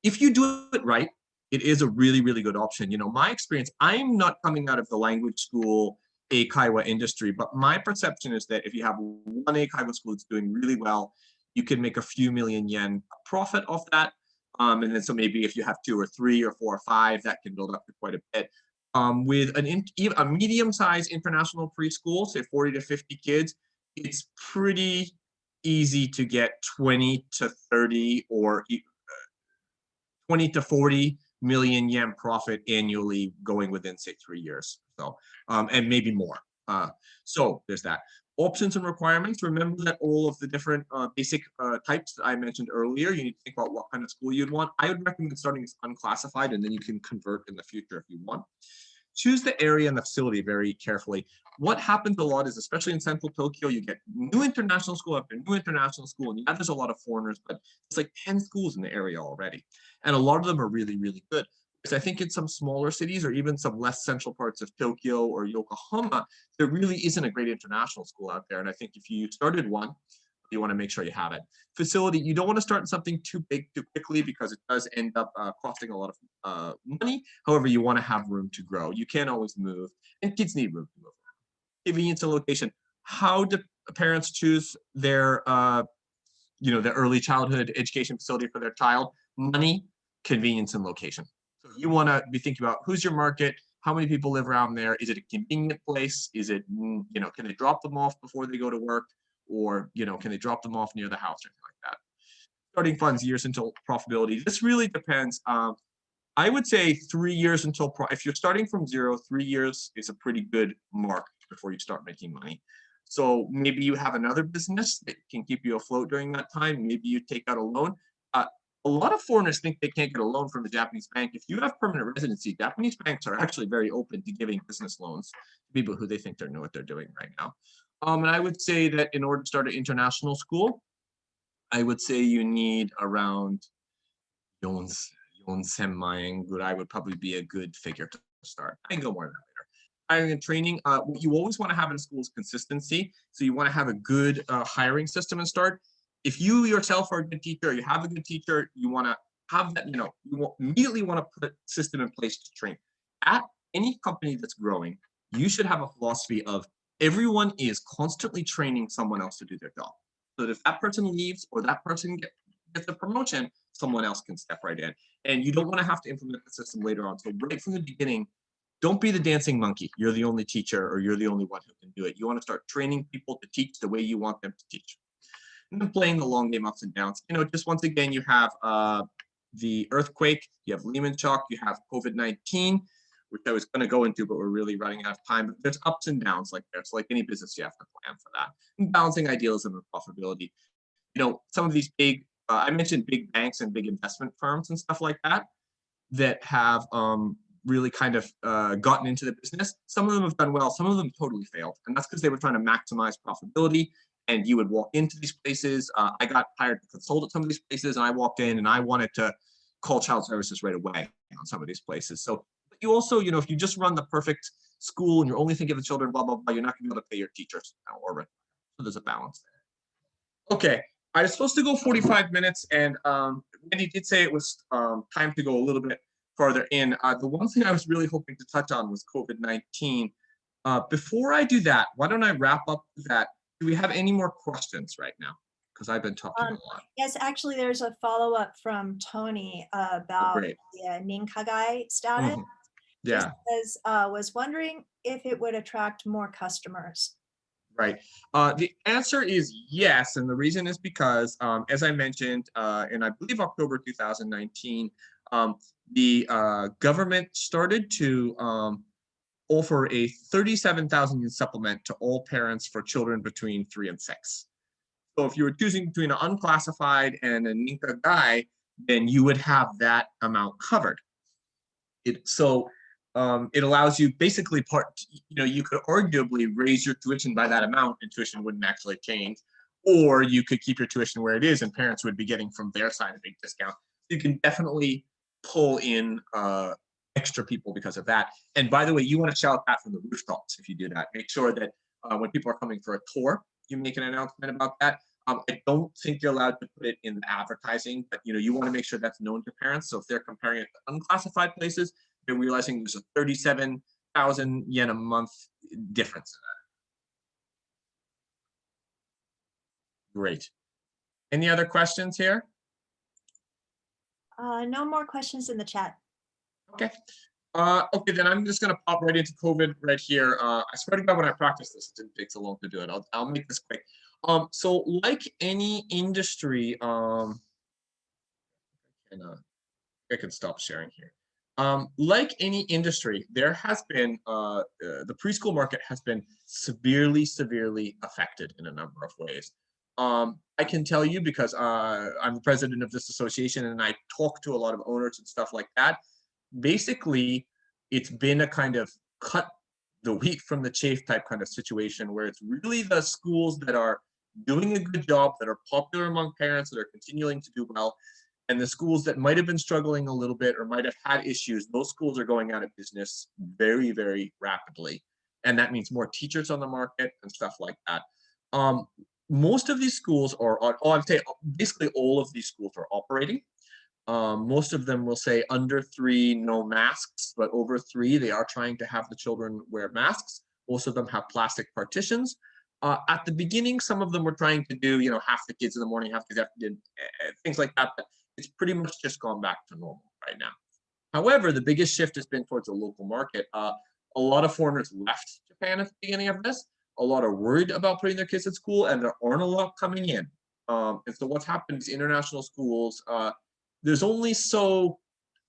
if you do it right, it is a really, really good option. You know, my experience, I'm not coming out of the language school Eikaiwa industry, but my perception is that if you have one Eikaiwa school that's doing really well, you can make a few million yen profit off that. And then so maybe if you have 2 or 3 or 4 or 5, that can build up to quite a bit. With a medium-sized international preschool, say 40 to 50 kids, it's pretty easy to get 20 to 30 or 20 to 40 million yen profit annually going within, say, 3 years. So, and maybe more. So there's that. Options and requirements. Remember that all of the different basic types that I mentioned earlier, you need to think about what kind of school you'd want. I would recommend starting as unclassified, and then you can convert in the future if you want. Choose the area and the facility very carefully. What happens a lot is, especially in central Tokyo, you get new international school after new international school, and yeah, there's a lot of foreigners, but it's like 10 schools in the area already. And a lot of them are really, really good. Because I think in some smaller cities or even some less central parts of Tokyo or Yokohama, there really isn't a great international school out there. And I think if you started one, you want to make sure you have it. Facility, you don't want to start something too big too quickly, because it does end up costing a lot of money. However, you want to have room to grow. You can't always move, and kids need room to move. Convenience and location. How do parents choose their their early childhood education facility for their child? Money, convenience, and location. So you want to be thinking about who's your market, how many people live around there, is it a convenient place, is it, can they drop them off before they go to work, or, can they drop them off near the house or anything like that. Starting funds, years until profitability. This really depends. I would say 3 years until, if you're starting from 0, 3 years is a pretty good mark before you start making money. So maybe you have another business that can keep you afloat during that time. Maybe you take out a loan. A lot of foreigners think they can't get a loan from the Japanese bank. If you have permanent residency, Japanese banks are actually very open to giving business loans to people who they think they know what they're doing right now. And I would say that in order to start an international school, I would say you need around 4,000 gurai would probably be a good figure to start. I can go more than that later. Hiring and training, what you always want to have in school is consistency. So you want to have a good hiring system and start. If you yourself are a good teacher, you have a good teacher, you want to have that, you immediately want to put a system in place to train. At any company that's growing, you should have a philosophy of everyone is constantly training someone else to do their job. So that if that person leaves or that person gets a promotion, someone else can step right in. And you don't want to have to implement the system later on. So right from the beginning, don't be the dancing monkey. You're the only teacher, or you're the only one who can do it. You want to start training people to teach the way you want them to teach. And then playing the long game, ups and downs. Just once again, you have the earthquake, you have Lehman shock, you have COVID-19, which I was going to go into, but we're really running out of time. But there's ups and downs like this. Like any business, you have to plan for that. And balancing idealism and profitability. Some of these big, I mentioned big banks and big investment firms and stuff like that, that have really kind of gotten into the business. Some of them have done well, some of them totally failed. And that's because they were trying to maximize profitability. And you would walk into these places. I got hired to consult at some of these places, and I walked in and I wanted to call child services right away on some of these places. So you also, if you just run the perfect school and you're only thinking of the children, blah, blah, blah, you're not going to be able to pay your teachers or so there's a balance there. Okay, I was supposed to go 45 minutes, and Wendy did say it was time to go a little bit farther in. The one thing I was really hoping to touch on was COVID-19. Before I do that, why don't I wrap up that? Do we have any more questions right now? Because I've been talking a lot. Yes, actually, there's a follow-up from Tony about the Ninkagai status. Mm-hmm. Yeah. Just was wondering if it would attract more customers. Right. The answer is yes. And the reason is because, as I mentioned, in I believe October 2019, the government started to offer a 37,000 yen supplement to all parents for children between 3 and 6. So if you were choosing between an unclassified and a Ninkagai, then you would have that amount covered. It allows you basically you could arguably raise your tuition by that amount and tuition wouldn't actually change, or you could keep your tuition where it is and parents would be getting from their side a big discount. You can definitely pull in extra people because of that. And by the way, you want to shout that from the rooftops if you do that. Make sure that when people are coming for a tour, you make an announcement about that. I don't think you're allowed to put it in the advertising, but you want to make sure that's known to parents. So if they're comparing it to unclassified places, they're realizing there's a 37,000 yen a month difference. Great. Any other questions here? No more questions in the chat. Okay. Okay, then I'm just going to pop right into COVID right here. I swear to God, when I practice this, it didn't take so long to do it. I'll make this quick. So like any industry, I can stop sharing here. Like any industry, there has been, the preschool market has been severely affected in a number of ways. I can tell you because I'm the president of this association and I talk to a lot of owners and stuff like that. Basically, it's been a kind of cut the wheat from the chaff type kind of situation where it's really the schools that are doing a good job, that are popular among parents, that are continuing to do well, and the schools that might have been struggling a little bit or might have had issues, those schools are going out of business very rapidly. And that means more teachers on the market and stuff like that. Most of these schools are, I'd say basically all of these schools are operating. Most of them will say under 3, no masks, but over 3, they are trying to have the children wear masks. Most of them have plastic partitions. At the beginning, some of them were trying to do, half the kids in the morning, half the kids after things like that. But it's pretty much just gone back to normal right now. However, the biggest shift has been towards the local market. A lot of foreigners left Japan at the beginning of this. A lot are worried about putting their kids at school, and there aren't a lot coming in. And so what's happened is international schools, there's only so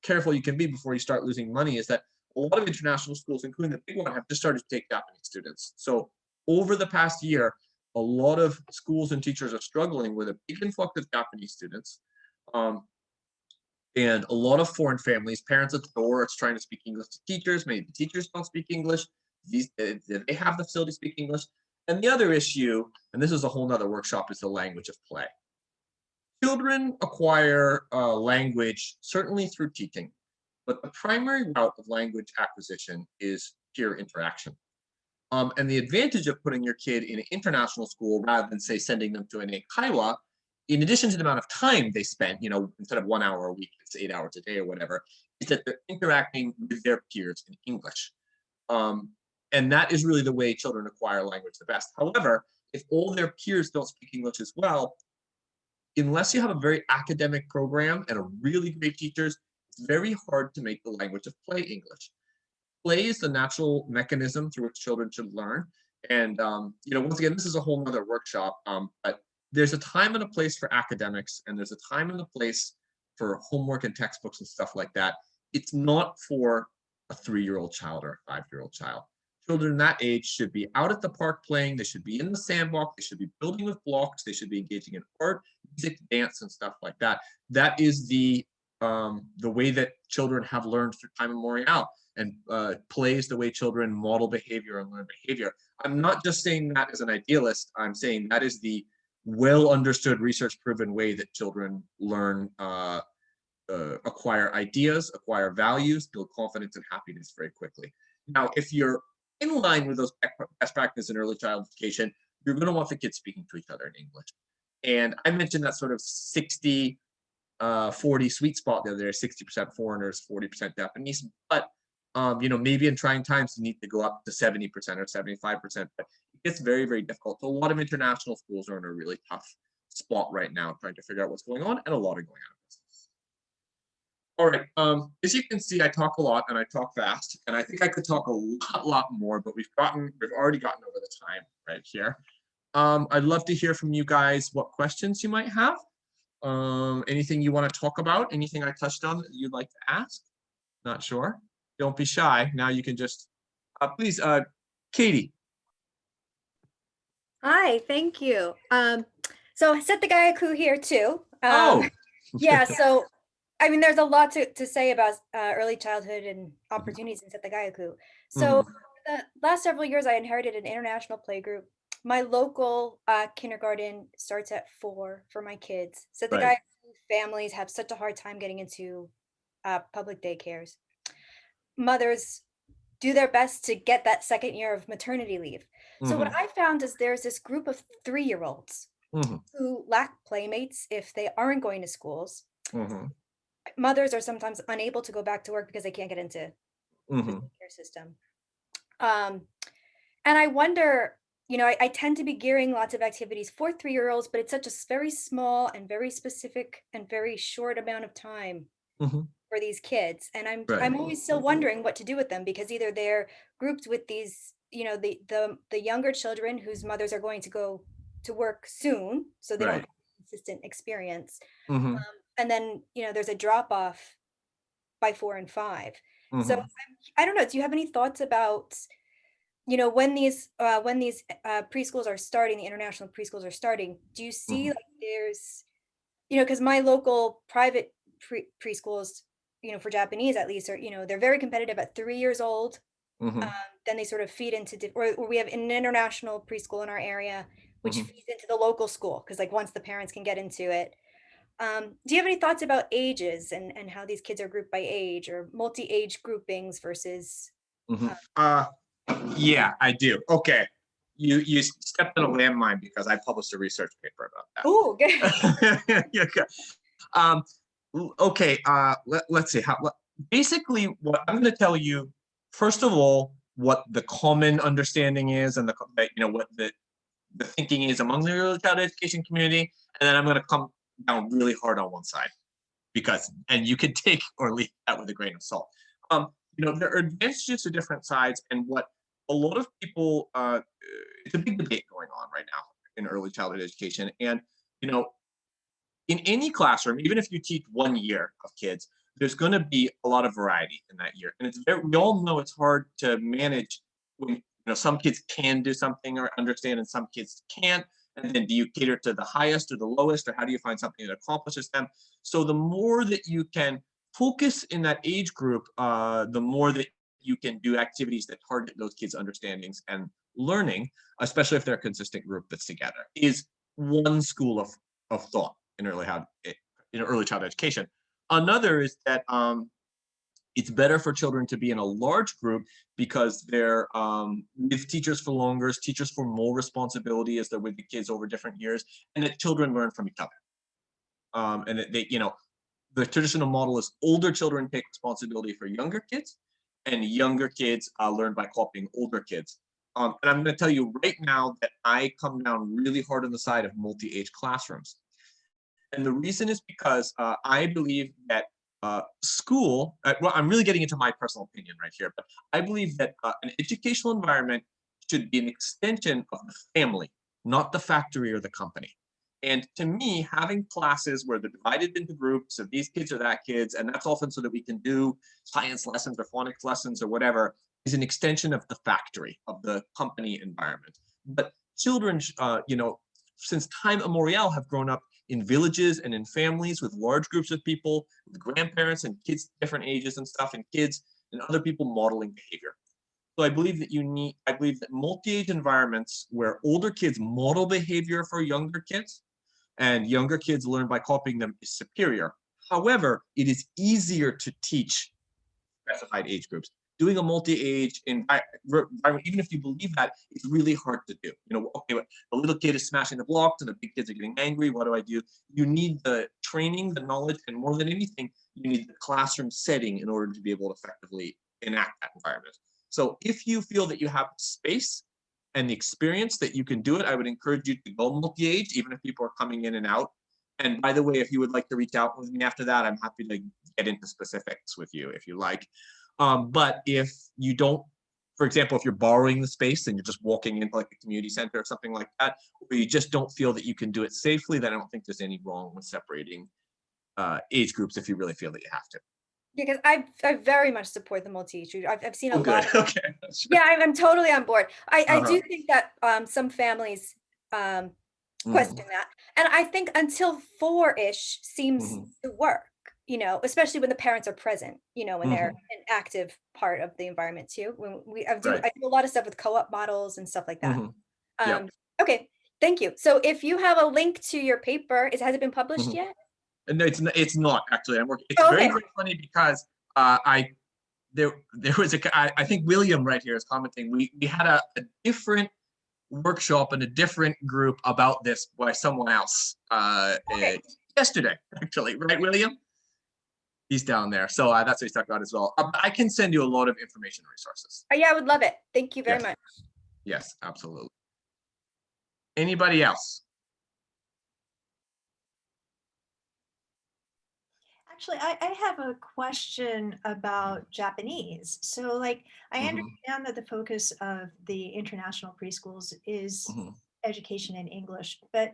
careful you can be before you start losing money, is that a lot of international schools, including the big one, have just started to take Japanese students. So over the past year, a lot of schools and teachers are struggling with a big influx of Japanese students. And a lot of foreign families, parents at the door, it's trying to speak English to teachers. Maybe the teachers don't speak English. They have the facility to speak English. And the other issue, and this is a whole nother workshop, is the language of play. Children acquire language certainly through teaching, but the primary route of language acquisition is peer interaction. And the advantage of putting your kid in an international school rather than, say, sending them to an eikaiwa, in addition to the amount of time they spent, instead of 1 hour a week, it's 8 hours a day or whatever, is that they're interacting with their peers in English. And that is really the way children acquire language the best. However, if all their peers don't speak English as well, unless you have a very academic program and a really great teachers, it's very hard to make the language of play English. Play is the natural mechanism through which children should learn. And, once again, this is a whole nother workshop, but there's a time and a place for academics, and there's a time and a place for homework and textbooks and stuff like that. It's not for a 3-year-old child or a 5-year-old child. Children that age should be out at the park playing. They should be in the sandbox. They should be building with blocks. They should be engaging in art, music, dance, and stuff like that. That is the way that children have learned through time immemorial, and play is the way children model behavior and learn behavior. I'm not just saying that as an idealist. I'm saying that is the well understood, research proven way that children learn, acquire ideas, acquire values, build confidence and happiness very quickly. Now, if you're in line with those best practices in early child education, you're going to want the kids speaking to each other in English. And I mentioned that sort of 60-40 sweet spot the other day, 60% foreigners, 40% Japanese. But maybe in trying times you need to go up to 70% or 75%. But it gets very difficult. So a lot of international schools are in a really tough spot right now, trying to figure out what's going on, and a lot are going out of business. All right. As you can see, I talk a lot and I talk fast, and I think I could talk a lot more, but we've already gotten over the time right here. I'd love to hear from you guys what questions you might have. Anything you want to talk about? Anything I touched on that you'd like to ask? Not sure. Don't be shy. Now you can just, please, Katie. Hi, thank you. So set the Gaiaku here too. Oh. Yeah, so I mean, there's a lot to say about early childhood and opportunities in Set the Gaiaku. So the last several years, I inherited an international playgroup. My local kindergarten starts at 4 for my kids. Set the Right. Gaiaku families have such a hard time getting into public daycares, mothers do their best to get that second year of maternity leave. So what I found is there's this group of 3-year-olds who lack playmates if they aren't going to schools. Mothers are sometimes unable to go back to work because they can't get into the care system. And I wonder, I tend to be gearing lots of activities for 3-year-olds, but it's such a very small and very specific and very short amount of time for these kids. And I'm always still wondering what to do with them, because either they're grouped with these, the younger children whose mothers are going to go to work soon, so they don't have a consistent experience. And then, there's a drop off by 4 and 5. So I don't know. Do you have any thoughts about, when these preschools are starting, the international preschools are starting, do you see like there's, because my local private preschools, for Japanese at least, are, they're very competitive at 3 years old. Then they sort of feed into, or we have an international preschool in our area, which feeds into the local school, because like once the parents can get into it. Do you have any thoughts about ages and how these kids are grouped by age, or multi-age groupings versus? Yeah, I do. Okay. You stepped on a landmine because I published a research paper about that. Oh, good. Okay. Let's see. Basically, what I'm going to tell you, first of all, what the common understanding is, and what the thinking is among the early childhood education community, and then I'm going to come down really hard on one side, and you can take or leave that with a grain of salt. There are advantages to different sides, and what a lot of people, it's a big debate going on right now in early childhood education. And, in any classroom, even if you teach 1 year of kids, there's going to be a lot of variety in that year. And we all know it's hard to manage when, some kids can do something or understand and some kids can't. And then do you cater to the highest or the lowest, or how do you find something that accomplishes them? So the more that you can focus in that age group, the more that you can do activities that target those kids' understandings and learning, especially if they're a consistent group that's together, is one school of thought in early childhood education. Another is that it's better for children to be in a large group because they're with teachers for longer, teachers for more responsibility as they're with the kids over different years, and that children learn from each other. And that the traditional model is older children take responsibility for younger kids, and younger kids learn by copying older kids. And I'm going to tell you right now that I come down really hard on the side of multi-age classrooms. And the reason is because I believe that school, well, I'm really getting into my personal opinion right here, but I believe that an educational environment should be an extension of the family, not the factory or the company. And to me, having classes where they're divided into groups of these kids or that kids, and that's often so that we can do science lessons or phonics lessons or whatever, is an extension of the factory, of the company environment. But children, since time immemorial, have grown up in villages and in families with large groups of people, with grandparents and kids different ages and stuff, and kids and other people modeling behavior. So I believe that multi-age environments where older kids model behavior for younger kids and younger kids learn by copying them is superior. However, it is easier to teach specified age groups. Doing a multi-age environment, even if you believe that, it's really hard to do. Okay, the little kid is smashing the blocks and the big kids are getting angry. What do I do? You need the training, the knowledge, and more than anything, you need the classroom setting in order to be able to effectively enact that environment. So if you feel that you have space and the experience that you can do it, I would encourage you to go multi-age, even if people are coming in and out. And by the way, if you would like to reach out with me after that, I'm happy to get into specifics with you if you like. But if you don't, for example, if you're borrowing the space and you're just walking into like a community center or something like that, or you just don't feel that you can do it safely, then I don't think there's any wrong with separating age groups if you really feel that you have to. Because I very much support the multi-age. I've seen a lot. Good. Okay. Yeah, I'm totally on board. I do think that some families question that, and I think until 4-ish seems to work. Especially when the parents are present. When they're an active part of the environment too. When I do a lot of stuff with co-op models and stuff like that. Yep. Okay, thank you. So if you have a link to your paper, has it been published yet? No, it's not actually. I'm working. It's Oh, very, okay. very funny because there was I think William right here is commenting. We had a different workshop in a different group about this by someone else Okay. yesterday, actually, right, William? He's down there, so that's what he's talking about as well. I can send you a lot of information and resources. Yeah, I would love it. Thank you very Yes. much. Yes, absolutely. Anybody else? Actually, I have a question about Japanese. So like, I understand that the focus of the international preschools is education in English, but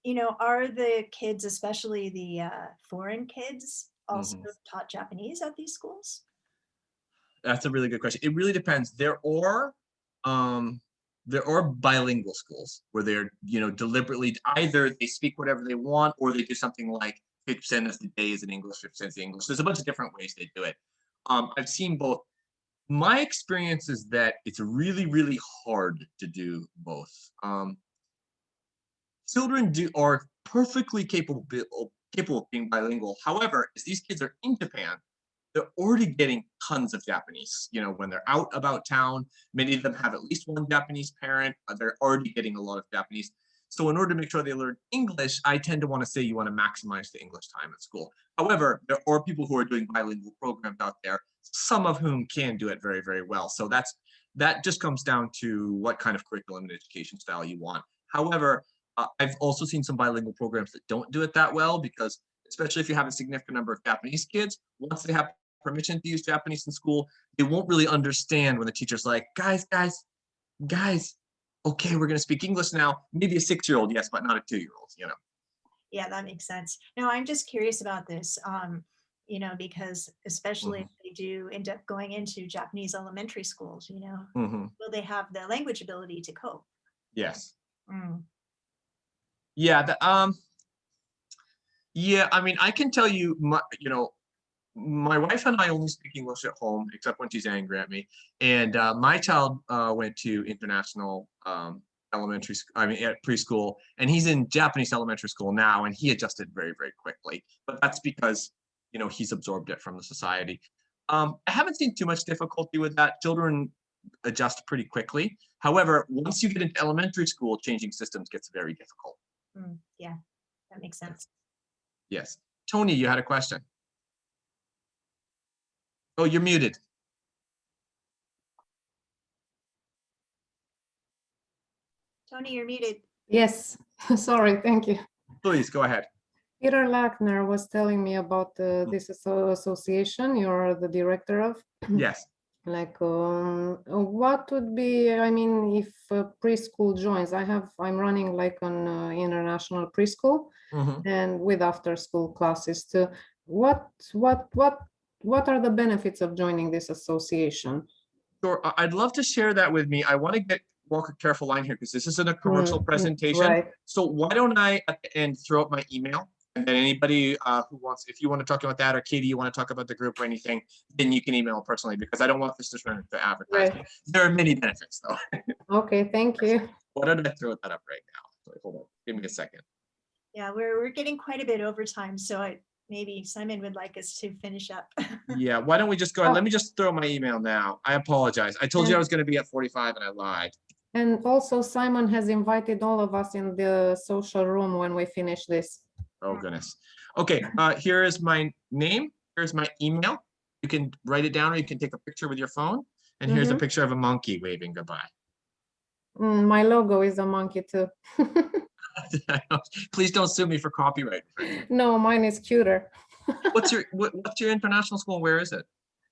you know, are the kids, especially the foreign kids, also taught Japanese at these schools? That's a really good question. It really depends. There are bilingual schools where they're, you know, deliberately either they speak whatever they want or they do something like 50% of the day is in English, 50% is English. There's a bunch of different ways they do it. I've seen both. My experience is that it's really, really hard to do both. Children are perfectly capable of being bilingual. However, as these kids are in Japan, they're already getting tons of Japanese. You know, when they're out about town, many of them have at least one Japanese parent. They're already getting a lot of Japanese. So in order to make sure they learn English, I tend to want to say you want to maximize the English time at school. However, there are people who are doing bilingual programs out there, some of whom can do it very, very well. So that just comes down to what kind of curriculum and education style you want. However, I've also seen some bilingual programs that don't do it that well because especially if you have a significant number of Japanese kids, once they have permission to use Japanese in school, they won't really understand when the teacher's like, guys, okay, we're going to speak English now. Maybe a 6-year-old, yes, but not a 2-year-old, you know. Yeah, that makes sense. No, I'm just curious about this, you know, because especially if they do end up going into Japanese elementary schools, you know, will they have the language ability to cope? Yes. Yeah, yeah, I mean, I can tell you, you know, my wife and I only speak English at home, except when she's angry at me. And my child went to international elementary school, I mean, at preschool, and he's in Japanese elementary school now, and he adjusted very, very quickly. But that's because, you know, he's absorbed it from the society. I haven't seen too much difficulty with that. Children adjust pretty quickly. However, once you get into elementary school, changing systems gets very difficult. Yeah, that makes sense. Yes. Tony, you had a question. Oh, you're muted. Tony, you're muted. Yes, sorry, thank you. Please go ahead. Peter Lackner was telling me about this association you're the director of. Yes. Like, what would be, I mean, if a preschool joins, I'm running like an international preschool and with after school classes too. What are the benefits of joining this association? Sure, I'd love to share that with me. I want to walk a careful line here because this isn't a commercial presentation. Right. So why don't I at the end throw up my email, and then anybody who wants, if you want to talk about that, or Katie, you want to talk about the group or anything, then you can email personally because I don't want this to turn into advertising. Right. There are many benefits though. Okay, thank you. Why don't I throw that up right now? Hold on, give me a second. Yeah, we're getting quite a bit over time, so maybe Simon would like us to finish up. Yeah, why don't we just go ahead? Let me just throw my email now. I apologize. I told you I was going to be at 45 and I lied. And also Simon has invited all of us in the social room when we finish this. Oh goodness. Okay, here is my name. Here's my email. You can write it down or you can take a picture with your phone. And here's a picture of a monkey waving goodbye. My logo is a monkey too. Please don't sue me for copyright. No, mine is cuter. What's your international school? Where is it?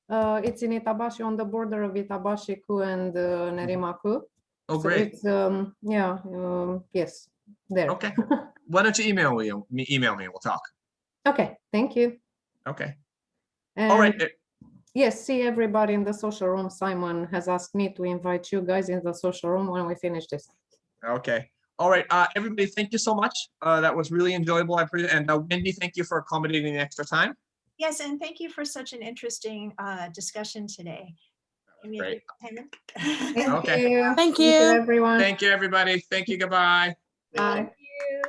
It's in Itabashi, on the border of Itabashi-ku and Nerima-ku. Oh, great. So it's, yes, there. Okay. Why don't you email me? We'll talk. Okay, thank you. Okay. And all right. Yes, see everybody in the social room. Simon has asked me to invite you guys in the social room when we finish this. Okay. All right, everybody, thank you so much. That was really enjoyable. I appreciate it. And Wendy, thank you for accommodating the extra time. Yes, and thank you for such an interesting discussion today. Great. Thank okay. you. Thank you, you, everyone. Thank you, everybody. Thank you. Goodbye. Bye. Thank you.